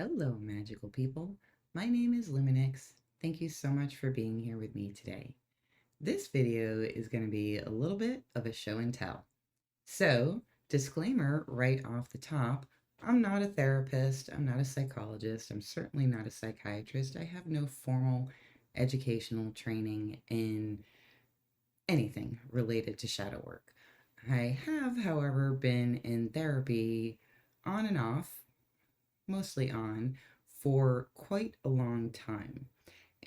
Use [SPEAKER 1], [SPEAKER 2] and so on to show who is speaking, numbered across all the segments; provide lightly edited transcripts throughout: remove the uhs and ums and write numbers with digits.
[SPEAKER 1] Hello, magical people. My name is Lumenyxx. Thank you so much for being here with me today. This video is going to be a little bit of a show and tell. So, disclaimer right off the top, I'm not a therapist, I'm not a psychologist, I'm certainly not a psychiatrist. I have no formal educational training in anything related to shadow work. I have, however, been in therapy on and off, mostly on, for quite a long time.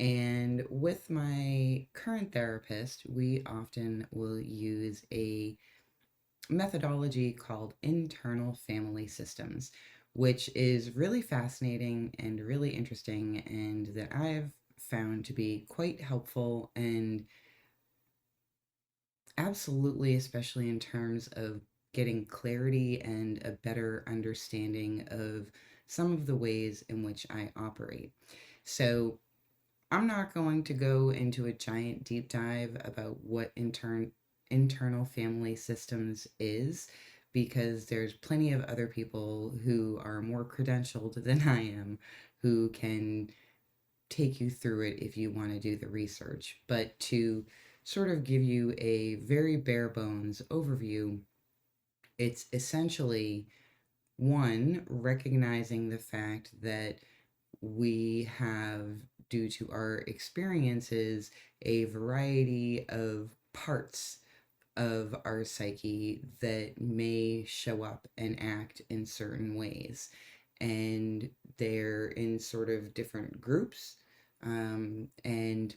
[SPEAKER 1] And with my current therapist, we often will use a methodology called internal family systems, which is really fascinating and really interesting, and that I've found to be quite helpful and absolutely, especially in terms of getting clarity and a better understanding of some of the ways in which I operate. So, I'm not going to go into a giant deep dive about what internal family systems is, because there's plenty of other people who are more credentialed than I am who can take you through it if you want to do the research. But to sort of give you a very bare bones overview, it's essentially one, recognizing the fact that we have, due to our experiences, a variety of parts of our psyche that may show up and act in certain ways. And they're in sort of different groups. And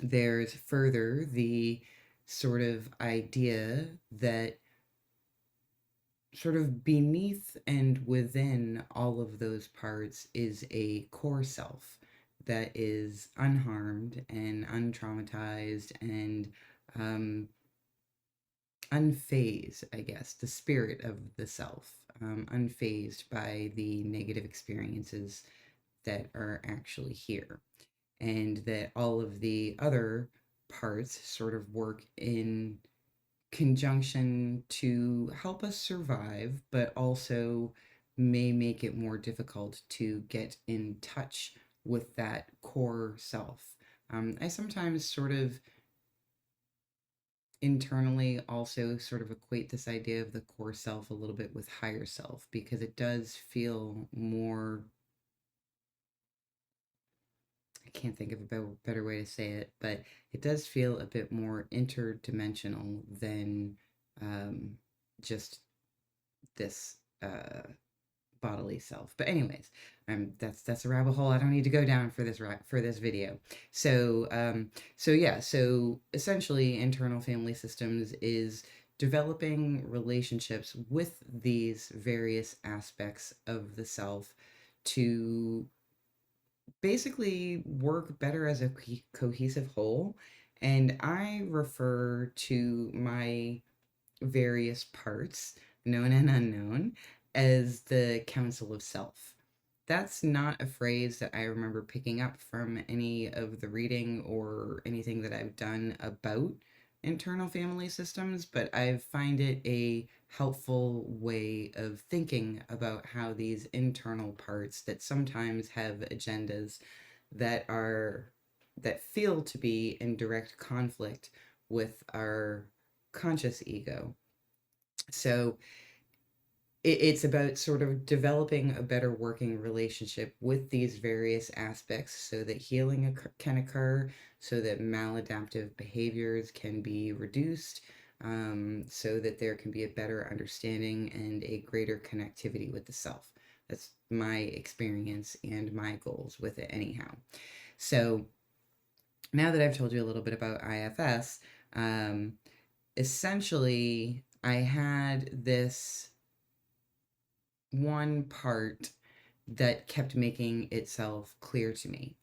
[SPEAKER 1] there's further the sort of idea that sort of beneath and within all of those parts is a core self that is unharmed and untraumatized and unfazed, I guess, the spirit of the self, unfazed by the negative experiences that are actually here. And that all of the other parts sort of work in conjunction to help us survive, but also may make it more difficult to get in touch with that core self. I sometimes sort of internally also sort of equate this idea of the core self a little bit with higher self, because it does feel more, I can't think of a better way to say it, but it does feel a bit more interdimensional than just this bodily self. But anyways, that's a rabbit hole I don't need to go down for this video. So essentially, internal family systems is developing relationships with these various aspects of the self to basically work better as a cohesive whole. And I refer to my various parts, known and unknown, as the Council of Self. That's not a phrase that I remember picking up from any of the reading or anything that I've done about internal family systems, but I find it a helpful way of thinking about how these internal parts that sometimes have agendas that are that feel to be in direct conflict with our conscious ego. So it's about sort of developing a better working relationship with these various aspects so that healing can occur, so that maladaptive behaviors can be reduced, so that there can be a better understanding and a greater connectivity with the self. That's my experience and my goals with it, anyhow. So now that I've told you a little bit about IFS, essentially, I had this one part that kept making itself clear to me.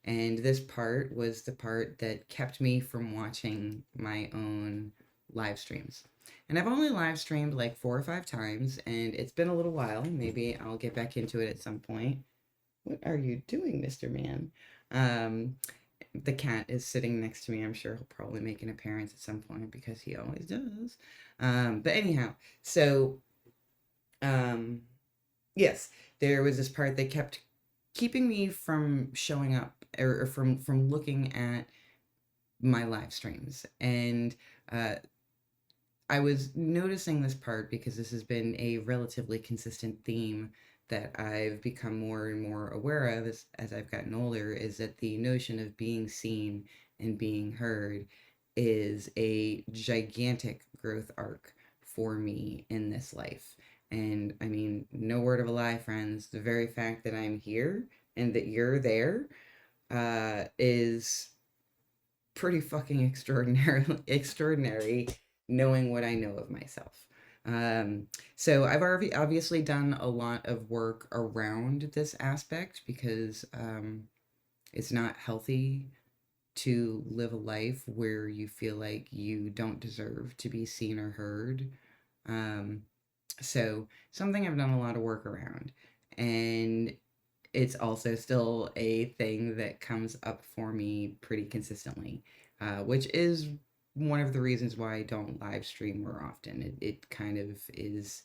[SPEAKER 1] And this part was the part that kept me from watching my own live streams. And I've only live streamed like 4 or 5 times, and it's been a little while. Maybe I'll get back into it at some point. What are you doing, Mr. Man? The cat is sitting next to me. I'm sure he'll probably make an appearance at some point because he always does. But anyhow, so um, Yes, there was this part that kept keeping me from showing up, or from looking at my live streams. And uh, I was noticing this part because this has been a relatively consistent theme that I've become more and more aware of as I've gotten older, is that the notion of being seen and being heard is a gigantic growth arc for me in this life. And I mean, no word of a lie, friends, the very fact that I'm here and that you're there is pretty fucking extraordinary, knowing what I know of myself. Um, so I've already obviously done a lot of work around this aspect because it's not healthy to live a life where you feel like you don't deserve to be seen or heard. Um, so something I've done a lot of work around. And it's also still a thing that comes up for me pretty consistently, which is one of the reasons why I don't live stream more often. It kind of is,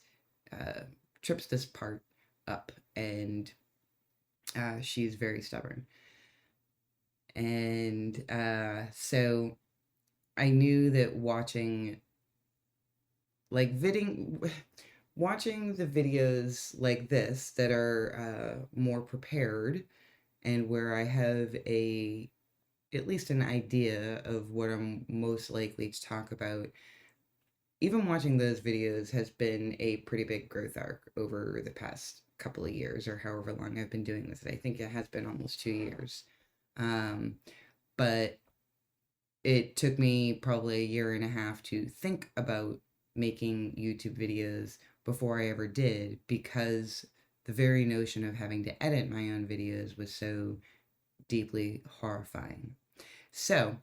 [SPEAKER 1] uh, trips this part up, and she's very stubborn. And so I knew that like viding, watching the videos like this that are more prepared, and where I have at least an idea of what I'm most likely to talk about. Even watching those videos has been a pretty big growth arc over the past couple of years, or however long I've been doing this. I think it has been almost 2 years. Um, but it took me probably a year and a half to think about making YouTube videos before I ever did, because the very notion of having to edit my own videos was so deeply horrifying. So,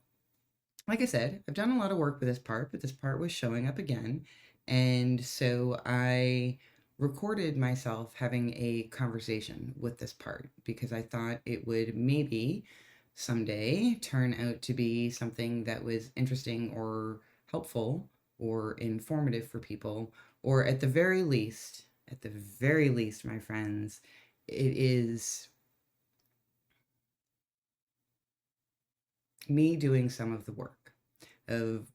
[SPEAKER 1] like I said, I've done a lot of work with this part, but this part was showing up again. And so I recorded myself having a conversation with this part because I thought it would maybe someday turn out to be something that was interesting or helpful or informative for people, or at the very least, my friends, it is me doing some of the work of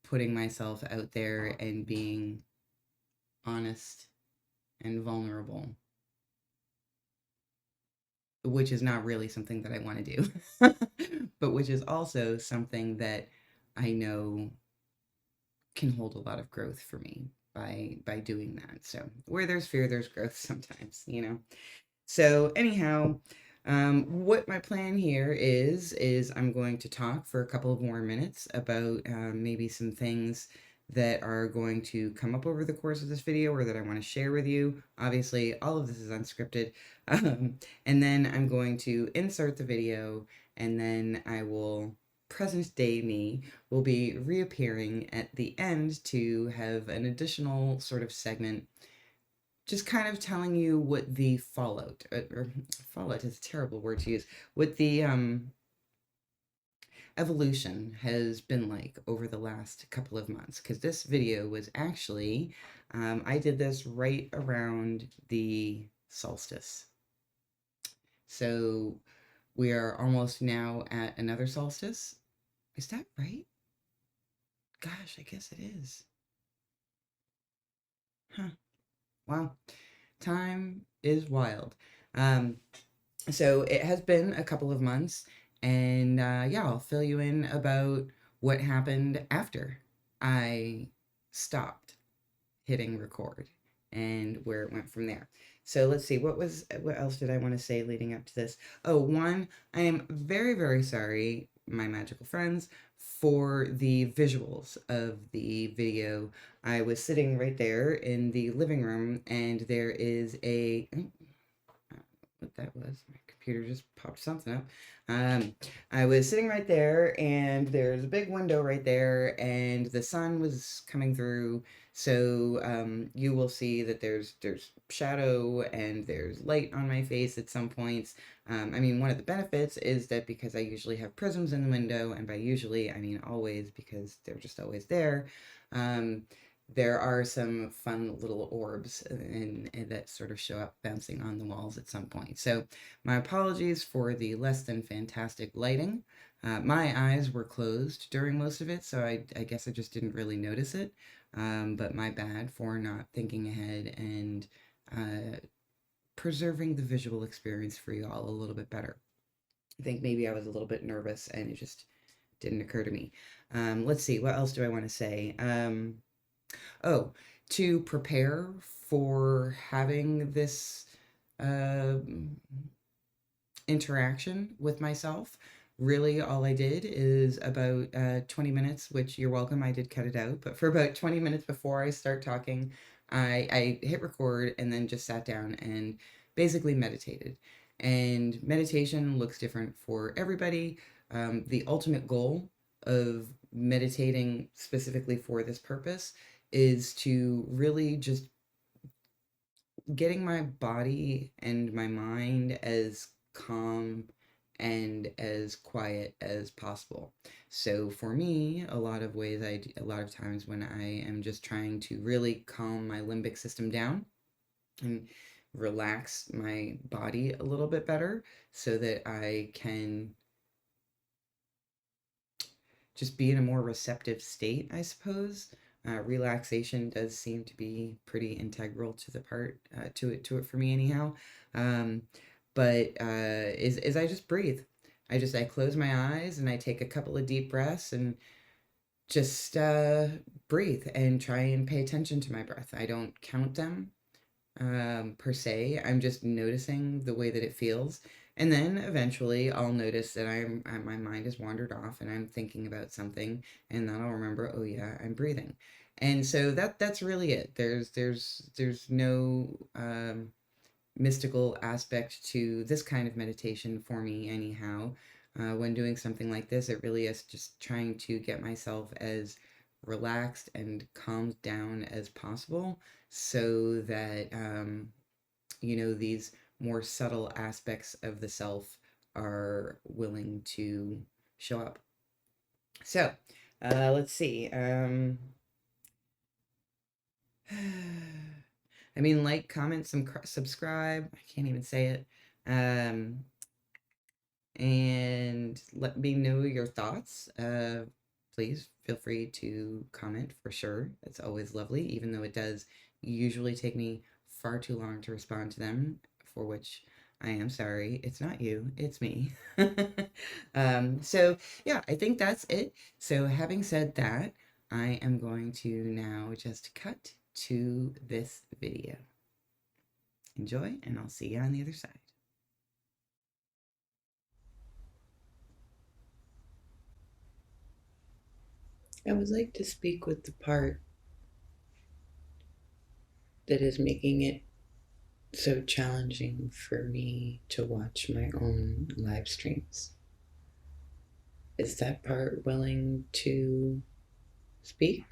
[SPEAKER 1] putting myself out there and being honest and vulnerable, which is not really something that I want to do, but which is also something that I know can hold a lot of growth for me by doing that. So where there's fear, there's growth sometimes, you know. So anyhow, what my plan here is I'm going to talk for a couple of more minutes about maybe some things that are going to come up over the course of this video, or that I want to share with you. Obviously, all of this is unscripted. And then I'm going to insert the video, and then I will, present day me, will be reappearing at the end to have an additional sort of segment, just kind of telling you what the fallout, or fallout is a terrible word to use, what the evolution has been like over the last couple of months. Because this video was actually, I did this right around the solstice. So we are almost now at another solstice. Is that right? Gosh, I guess it is. Huh. Wow. Time is wild. Um, So it has been a couple of months, and yeah, I'll fill you in about what happened after I stopped hitting record and where it went from there. So let's see, what else did I want to say leading up to this? Oh, one, I am very, very sorry, my magical friends, for the visuals of the video. I was sitting right there in the living room, and there is a, what that was. My computer just popped something up. I was sitting right there, and there's a big window right there, and the sun was coming through. So you will see that there's shadow and there's light on my face at some points. I mean, one of the benefits is that because I usually have prisms in the window, and by usually I mean always, because they're just always there. Um, there are some fun little orbs and that sort of show up bouncing on the walls at some point. So my apologies for the less than fantastic lighting. My eyes were closed during most of it, so I guess I just didn't really notice it. But my bad for not thinking ahead and preserving the visual experience for you all a little bit better. I think maybe I was a little bit nervous and it just didn't occur to me. Let's see, what else do I want to say? Oh, to prepare for having this uh, interaction with myself, really all I did is about 20 minutes, which you're welcome, I did cut it out, but for about 20 minutes before I start talking, I hit record and then just sat down and basically meditated. And meditation looks different for everybody. The ultimate goal of meditating specifically for this purpose is to really just getting my body and my mind as calm and as quiet as possible. So for me, a lot of ways a lot of times when I am just trying to really calm my limbic system down and relax my body a little bit better so that I can just be in a more receptive state, I suppose. Relaxation does seem to be pretty integral to the part to it for me anyhow. Um, but is I just breathe. I close my eyes and I take a couple of deep breaths and just breathe and try and pay attention to my breath. I don't count them per se. I'm just noticing the way that it feels. And then eventually I'll notice that my mind has wandered off and I'm thinking about something, and then I'll remember, oh yeah, I'm breathing. And so that's really it. There's no mystical aspect to this kind of meditation for me anyhow. When doing something like this, it really is just trying to get myself as relaxed and calmed down as possible so that, these more subtle aspects of the self are willing to show up. So, let's see. I mean, like, comment, subscribe. I can't even say it. And let me know your thoughts. Please feel free to comment for sure. It's always lovely, even though it does usually take me far too long to respond to them, for which I am sorry. It's not you, it's me. So yeah, I think that's it. So having said that, I am going to now just cut to this video. Enjoy, and I'll see you on the other side. I would like to speak with the part that is making it so challenging for me to watch my own live streams. Is that part willing to speak?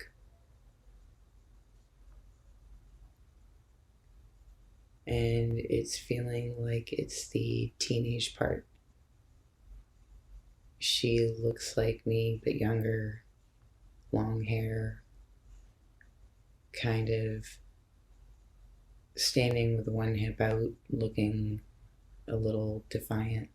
[SPEAKER 1] And it's feeling like it's the teenage part. She looks like me, but younger, long hair, kind of standing with one hip out, looking a little defiant.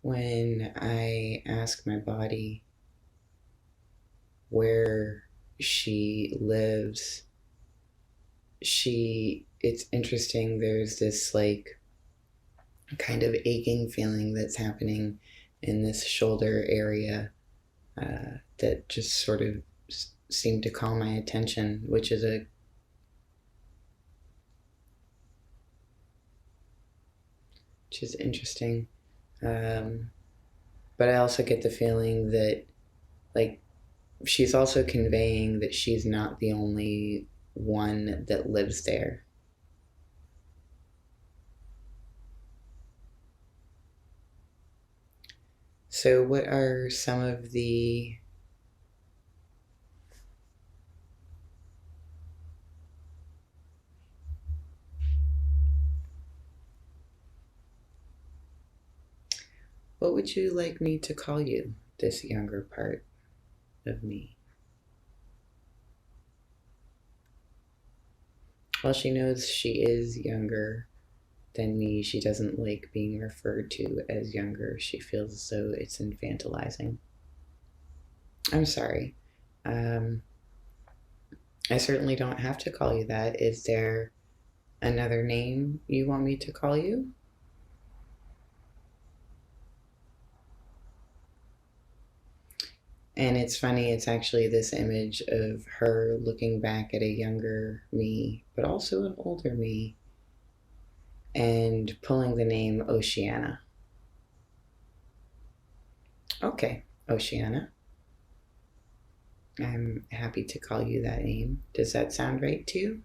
[SPEAKER 1] When I ask my body where she lives, it's interesting, there's this like kind of aching feeling that's happening in this shoulder area that just sort of seemed to call my attention, which is interesting. But I also get the feeling that like she's also conveying that she's not the only one that lives there. So what are some of the What would you like me to call you, this younger part of me? While she knows she is younger than me, she doesn't like being referred to as younger. She feels as though it's infantilizing. I'm sorry. I certainly don't have to call you that. Is there another name you want me to call you? And it's funny, it's actually this image of her looking back at a younger me, but also an older me, and pulling the name Oceana. Okay, Oceana. I'm happy to call you that name. Does that sound right to you?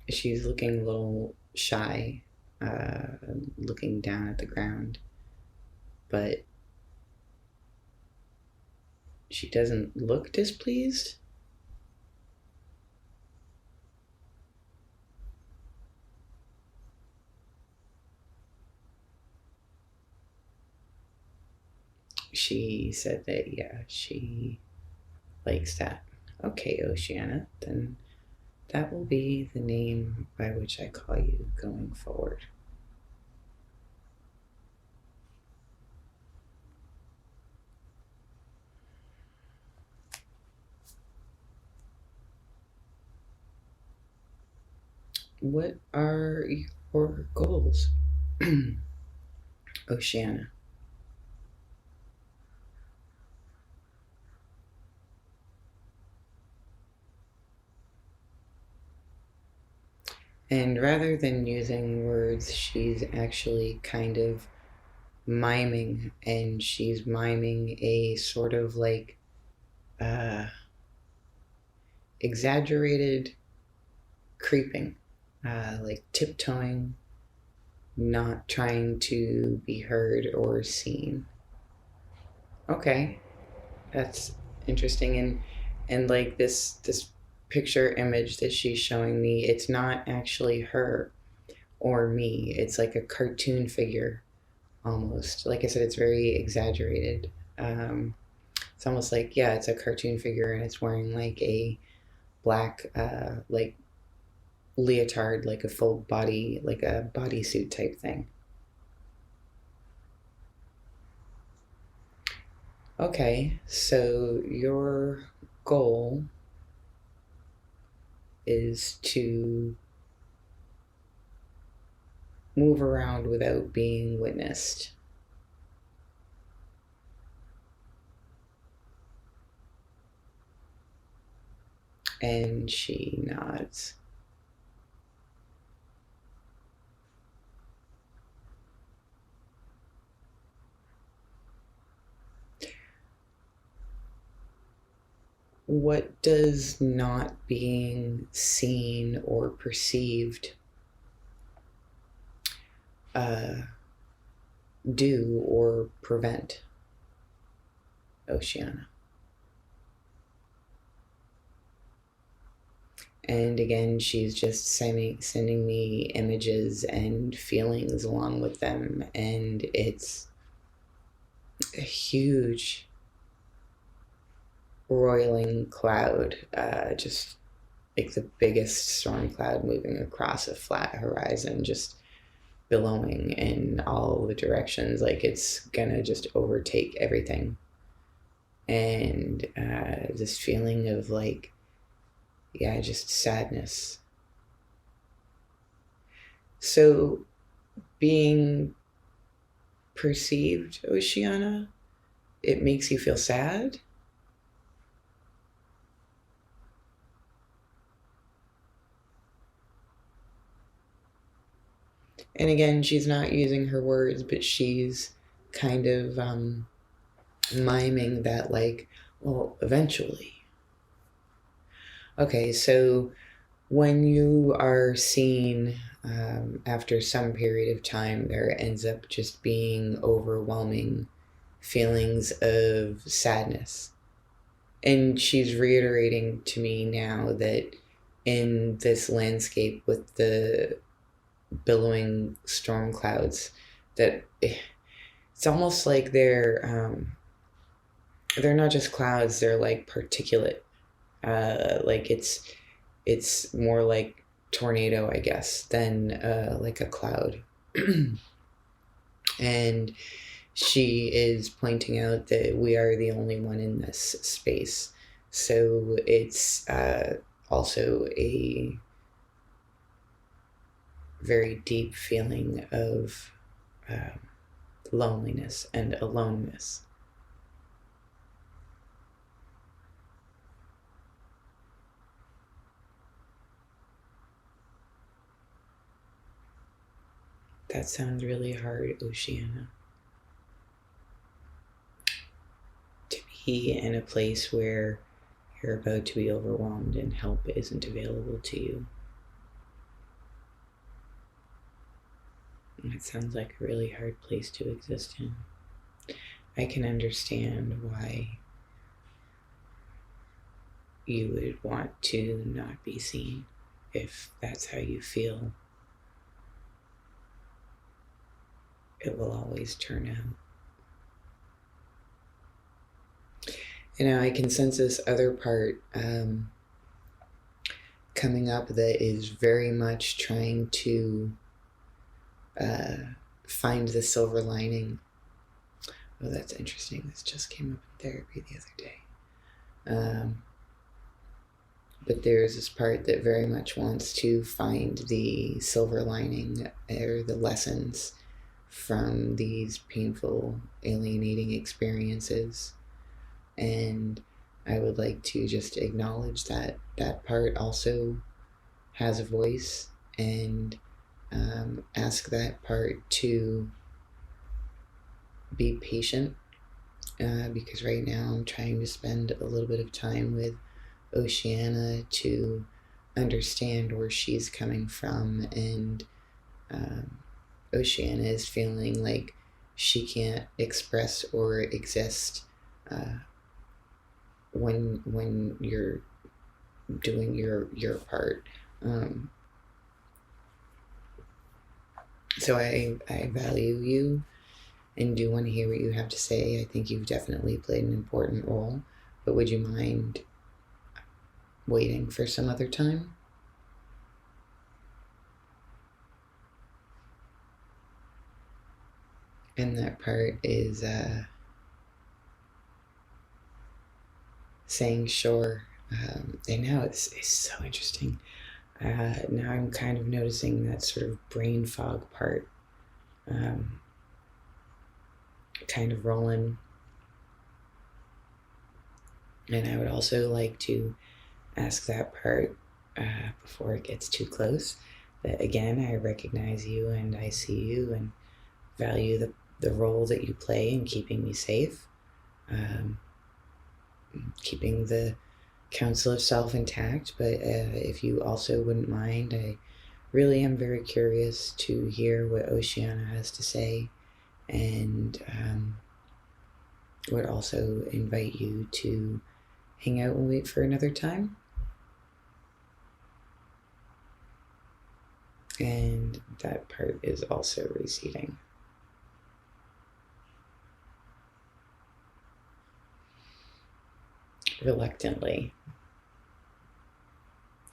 [SPEAKER 1] She's looking a little shy, looking down at the ground, but she doesn't look displeased. She said that, yeah, she likes that. Okay, Oceana, then that will be the name by which I call you going forward. What are your goals, Oceana? And rather than using words, she's actually kind of miming, and she's miming a sort of like exaggerated creeping, like tiptoeing, not trying to be heard or seen. Okay, that's interesting. And like this picture image that she's showing me, it's not actually her or me. It's like a cartoon figure almost. Like I said, it's very exaggerated. It's almost like, yeah, it's a cartoon figure, and it's wearing like a black like leotard, like a full body, like a bodysuit type thing. Okay, so your goal is to move around without being witnessed. And she nods. What does not being seen or perceived do or prevent, Oceana? And again, she's just sending me images and feelings along with them, and it's a huge roiling cloud, just like the biggest storm cloud moving across a flat horizon, just billowing in all the directions, like it's gonna just overtake everything. And this feeling of like, yeah, just sadness. So being perceived, Oceana, it makes you feel sad? And again, she's not using her words, but she's kind of miming that, like, well, eventually. Okay, so when you are seen after some period of time, there ends up just being overwhelming feelings of sadness. And she's reiterating to me now that in this landscape with the billowing storm clouds that it's almost like they're not just clouds, they're like particulate. Like it's more like tornado, I guess, than like a cloud. And she is pointing out that we are the only one in this space. So it's also a very deep feeling of loneliness and aloneness. That sounds really hard, Oceana. To be in a place where you're about to be overwhelmed and help isn't available to you. It sounds like a really hard place to exist in. I can understand why you would want to not be seen if that's how you feel. It will always turn out. I can sense this other part coming up that is very much trying to find the silver lining. Oh, that's interesting. This just came up in therapy the other day. But there's this part that very much wants to find the silver lining or the lessons from these painful, alienating experiences. And I would like to just acknowledge that that part also has a voice, and ask that part to be patient, because right now I'm trying to spend a little bit of time with Oceana to understand where she's coming from, and Oceana is feeling like she can't express or exist when you're doing your part. So I value you and do want to hear what you have to say. I think you've definitely played an important role, but would you mind waiting for some other time? And that part is saying sure. And now it's so interesting. Now I'm kind of noticing that sort of brain fog part kind of rolling. And I would also like to ask that part before it gets too close that, again, I recognize you and I see you and value the role that you play in keeping me safe, keeping the council of self intact. But if you also wouldn't mind, I really am very curious to hear what Oceana has to say, and would also invite you to hang out and wait for another time. And that part is also receding. Reluctantly.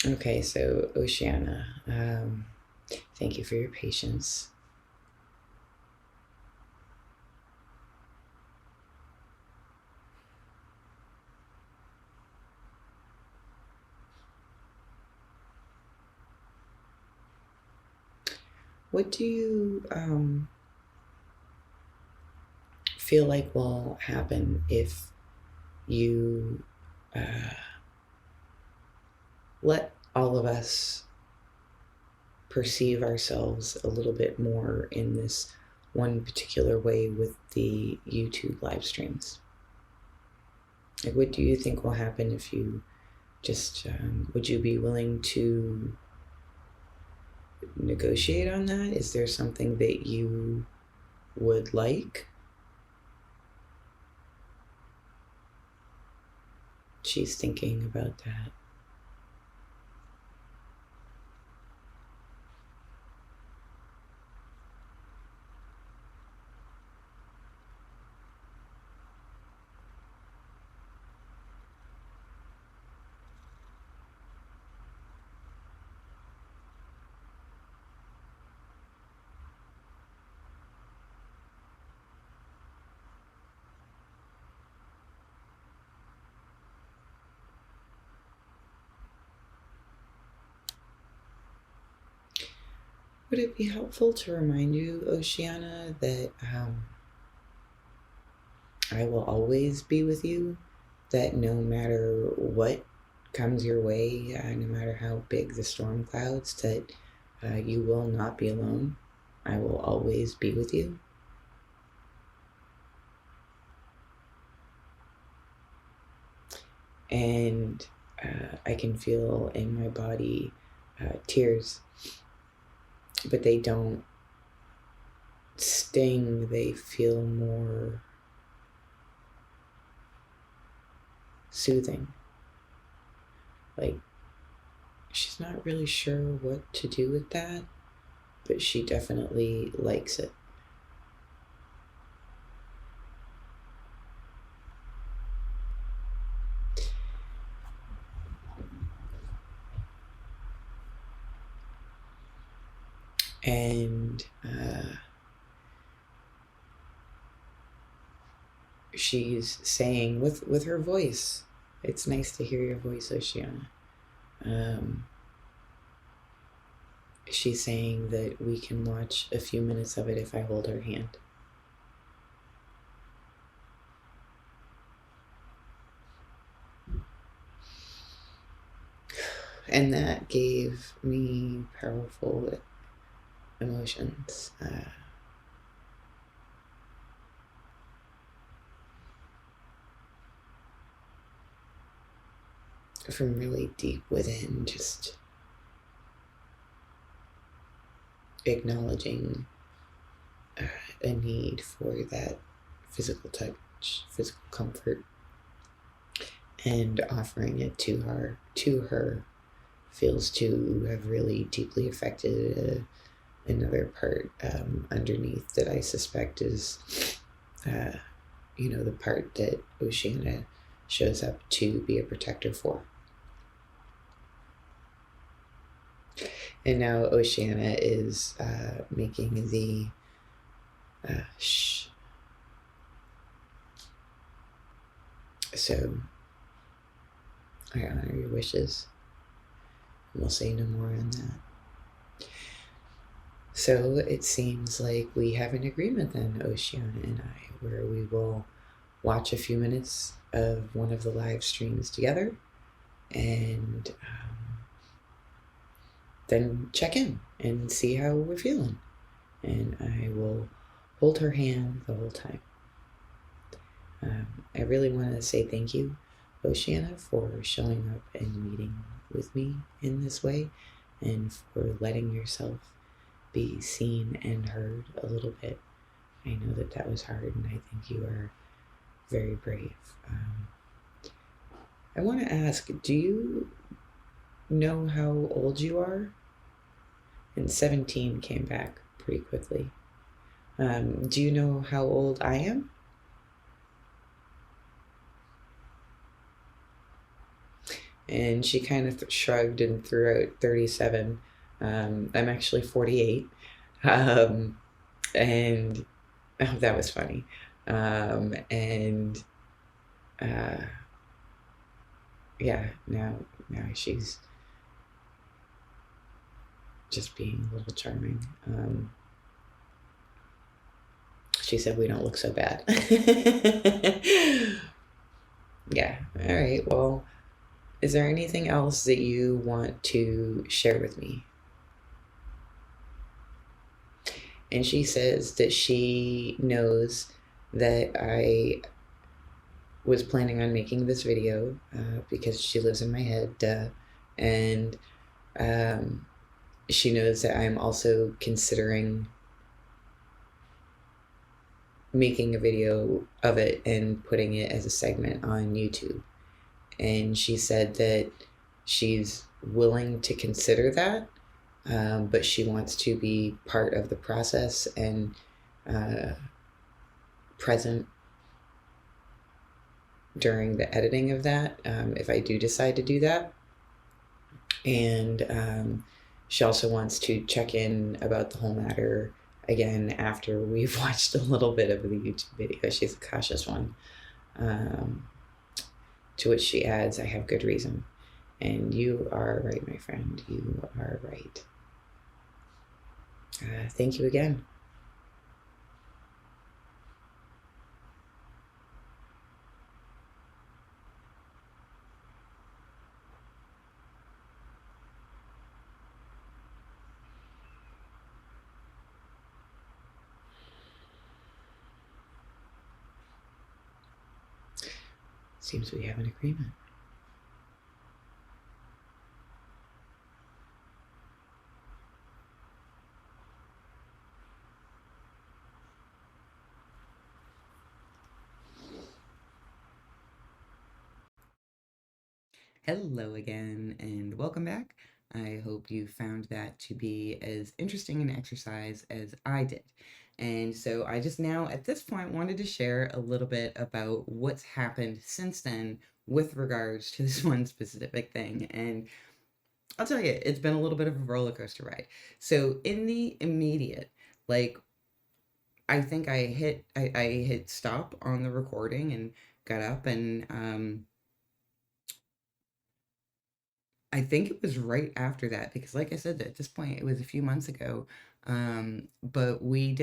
[SPEAKER 1] Okay, so Oceana, thank you for your patience. What do you feel like will happen if you let all of us perceive ourselves a little bit more in this one particular way with the YouTube live streams? Like, what do you think will happen if you just, would you be willing to negotiate on that? Is there something that you would like? She's thinking about that. Would it be helpful to remind you, Oceana, that I will always be with you? That no matter what comes your way, no matter how big the storm clouds, that you will not be alone. I will always be with you. And I can feel in my body tears, but they don't sting, they feel more soothing. Like, she's not really sure what to do with that, but she definitely likes it. And she's saying with her voice, it's nice to hear your voice, Oceana. She's saying that we can watch a few minutes of it if I hold her hand. And that gave me powerful emotions. From really deep within, just acknowledging a need for that physical touch, physical comfort, and offering it to her feels to have really deeply affected another part underneath that I suspect is, the part that Oceana shows up to be a protector for. And now Oceana is making the shh. So I honor your wishes. We'll say no more on that. So it seems like we have an agreement then, Oceana and I, where we will watch a few minutes of one of the live streams together and then check in and see how we're feeling. And I will hold her hand the whole time. I really want to say thank you, Oceana, for showing up and meeting with me in this way and for letting yourself be seen and heard a little bit. I know that was hard, and I think you are very brave. I want to ask, do you know how old you are? And 17 came back pretty quickly. Do you know how old I am? And she kind of shrugged and threw out 37. I'm actually 48. And oh, that was funny. Yeah, now she's just being a little charming. She said we don't look so bad. Yeah, all right, well, is there anything else that you want to share with me? And she says that she knows that I was planning on making this video because she lives in my head, and she knows that I'm also considering making a video of it and putting it as a segment on YouTube. And she said that she's willing to consider that, but she wants to be part of the process and present during the editing of that, if I do decide to do that. And she also wants to check in about the whole matter again after we've watched a little bit of the YouTube video. She's a cautious one. To which she adds, I have good reason. And you are right, my friend. You are right. thank you again. Seems we have an agreement. Hello again, and welcome back. I hope you found that to be as interesting an exercise as I did. And so I just now, at this point, wanted to share a little bit about what's happened since then with regards to this one specific thing. And I'll tell you, it's been a little bit of a roller coaster ride. So in the immediate, like, I think I hit stop on the recording and got up, and I think it was right after that, because like I said, at this point it was a few months ago. But me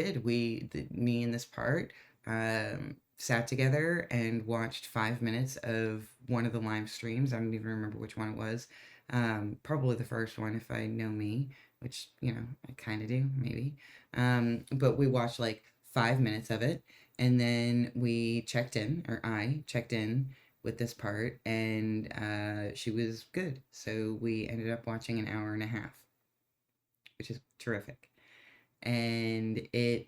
[SPEAKER 1] and this part sat together and watched 5 minutes of one of the live streams. I don't even remember which one it was. Probably the first one if I know me, which, I kind of do, maybe. But we watched like 5 minutes of it, and then we checked in, or I checked in with this part, and she was good. So we ended up watching an hour and a half, which is terrific. And it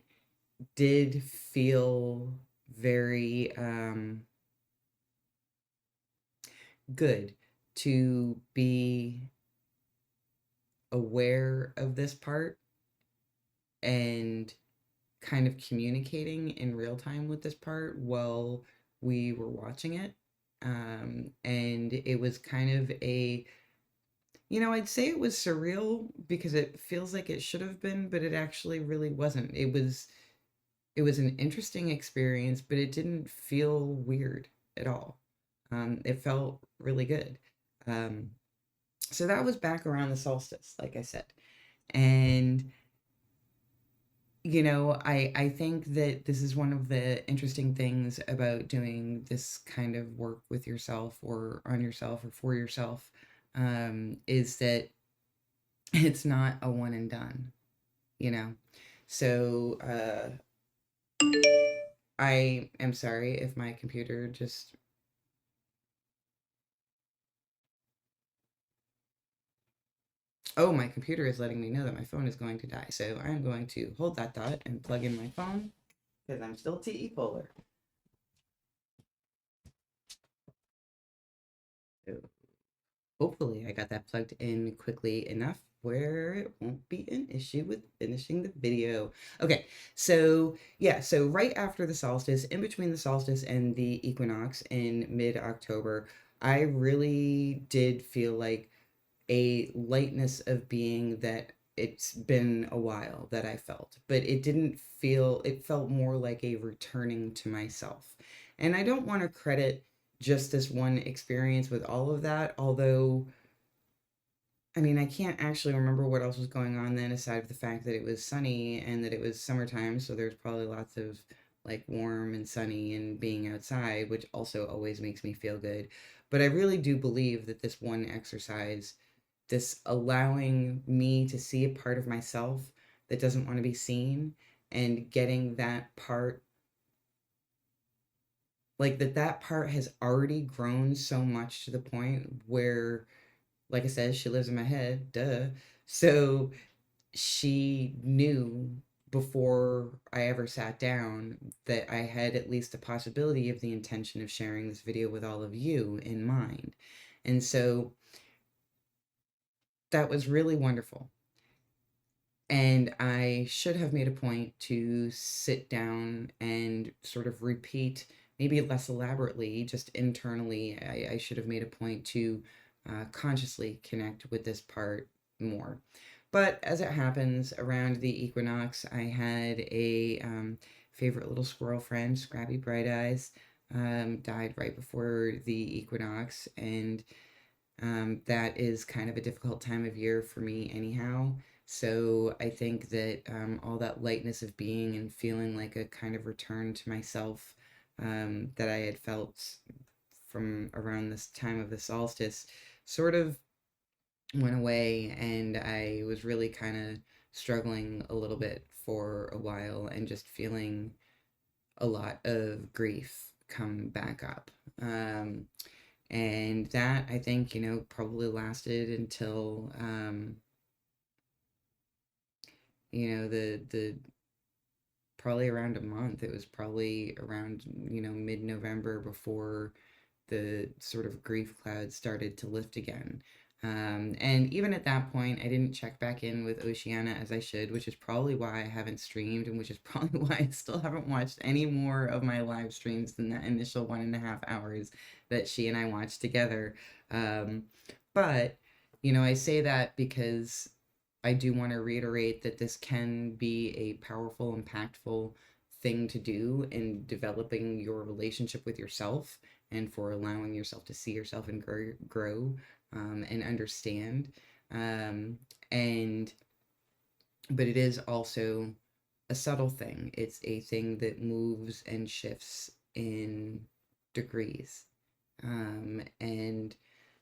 [SPEAKER 1] did feel very good to be aware of this part and kind of communicating in real time with this part while we were watching it. And it was kind of I'd say it was surreal because it feels like it should have been, but it actually really wasn't. It was an interesting experience, but it didn't feel weird at all. It felt really good. Um, so that was back around the solstice, like I said. And I think that this is one of the interesting things about doing this kind of work with yourself or on yourself or for yourself, is that it's not a one and done, you know? So, I am sorry if my computer just. Oh, my computer is letting me know that my phone is going to die. So I'm going to hold that thought and plug in my phone because I'm still TE PoLr. So hopefully I got that plugged in quickly enough where it won't be an issue with finishing the video. Okay, so yeah, so right after the solstice, in between the solstice and the equinox in mid-October, I really did feel like a lightness of being that it's been a while that I felt, but it felt more like a returning to myself. And I don't want to credit just this one experience with all of that, although, I mean, I can't actually remember what else was going on then aside from the fact that it was sunny and that it was summertime, so there's probably lots of like warm and sunny and being outside, which also always makes me feel good. But I really do believe that this one exercise, this allowing me to see a part of myself that doesn't want to be seen, and getting that part, like that part has already grown so much to the point where, like I said, she lives in my head, duh. So she knew before I ever sat down that I had at least a possibility of the intention of sharing this video with all of you in mind. And so that was really wonderful. And I should have made a point to sit down and sort of repeat, maybe less elaborately, just internally. I should have made a point to consciously connect with this part more. But as it happens, around the equinox, I had a favorite little squirrel friend, Scrappy Bright Eyes, died right before the equinox. And that is kind of a difficult time of year for me, anyhow. So I think that all that lightness of being and feeling like a kind of return to myself that I had felt from around this time of the solstice sort of went away, and I was really kind of struggling a little bit for a while and just feeling a lot of grief come back up. And that, I think, probably lasted until, the probably around a month. It was probably around, mid-November before the sort of grief cloud started to lift again. And even at that point, I didn't check back in with Oceana as I should, which is probably why I haven't streamed, and which is probably why I still haven't watched any more of my live streams than that initial 1.5 hours that she and I watched together. Um, but, I say that because I do want to reiterate that this can be a powerful, impactful thing to do in developing your relationship with yourself, and for allowing yourself to see yourself and grow and understand. Um, and, but it is also a subtle thing. It's a thing that moves and shifts in degrees. And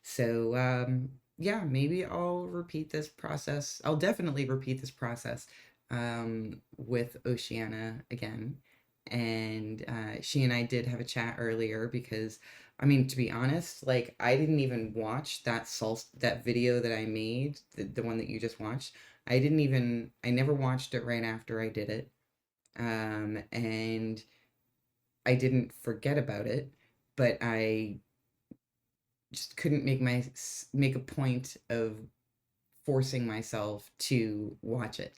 [SPEAKER 1] so, yeah, maybe I'll repeat this process. I'll definitely repeat this process with Oceana again. And she and I did have a chat earlier because, I mean, to be honest, like I didn't even watch that video that I made, the one that you just watched. I never watched it right after I did it. And I didn't forget about it, but I just couldn't make a point of forcing myself to watch it.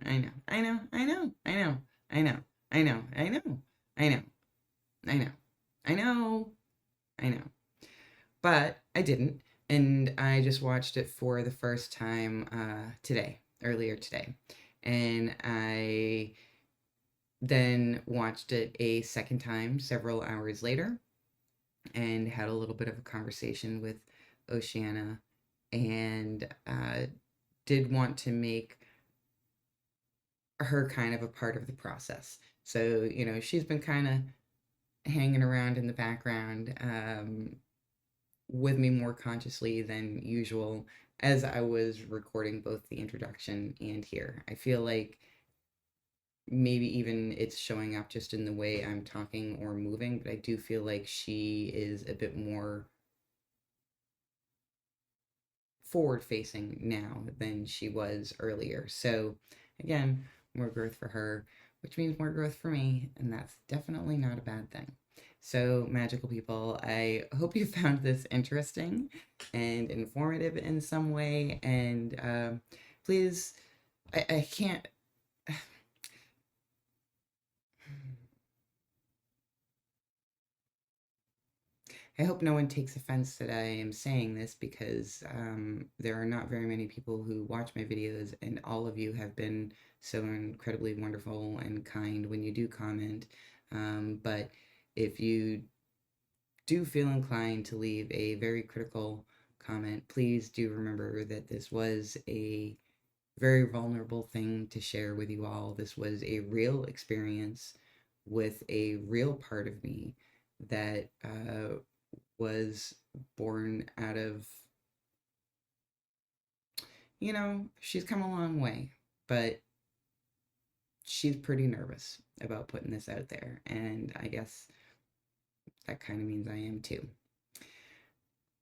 [SPEAKER 1] I know, I know, I know, I know, I know, I know, I know, I know, I know, I know, I know. But I didn't, and I just watched it for the first time earlier today. And I then watched it a second time several hours later and had a little bit of a conversation with Oceana, and did want to make her kind of a part of the process. So, she's been kind of hanging around in the background with me more consciously than usual as I was recording both the introduction and here. I feel like maybe even it's showing up just in the way I'm talking or moving, but I do feel like she is a bit more forward facing now than she was earlier. So, again, more growth for her, which means more growth for me, and that's definitely not a bad thing. So, magical people, I hope you found this interesting and informative in some way. And please, I can't. I hope no one takes offense that I am saying this, because there are not very many people who watch my videos, and all of you have been so incredibly wonderful and kind when you do comment. But if you do feel inclined to leave a very critical comment, please do remember that this was a very vulnerable thing to share with you all. This was a real experience with a real part of me that was born out of, she's come a long way, but she's pretty nervous about putting this out there. And I guess that kind of means I am too.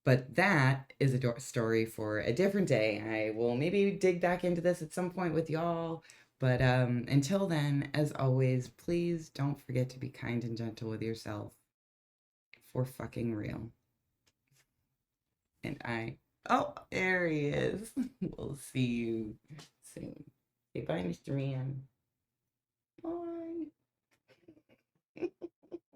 [SPEAKER 1] But that is a story for a different day. I will maybe dig back into this at some point with y'all. But until then, as always, please don't forget to be kind and gentle with yourself. For fucking real. Oh, there he is. We'll see you soon. Okay, bye, Mr. Ian.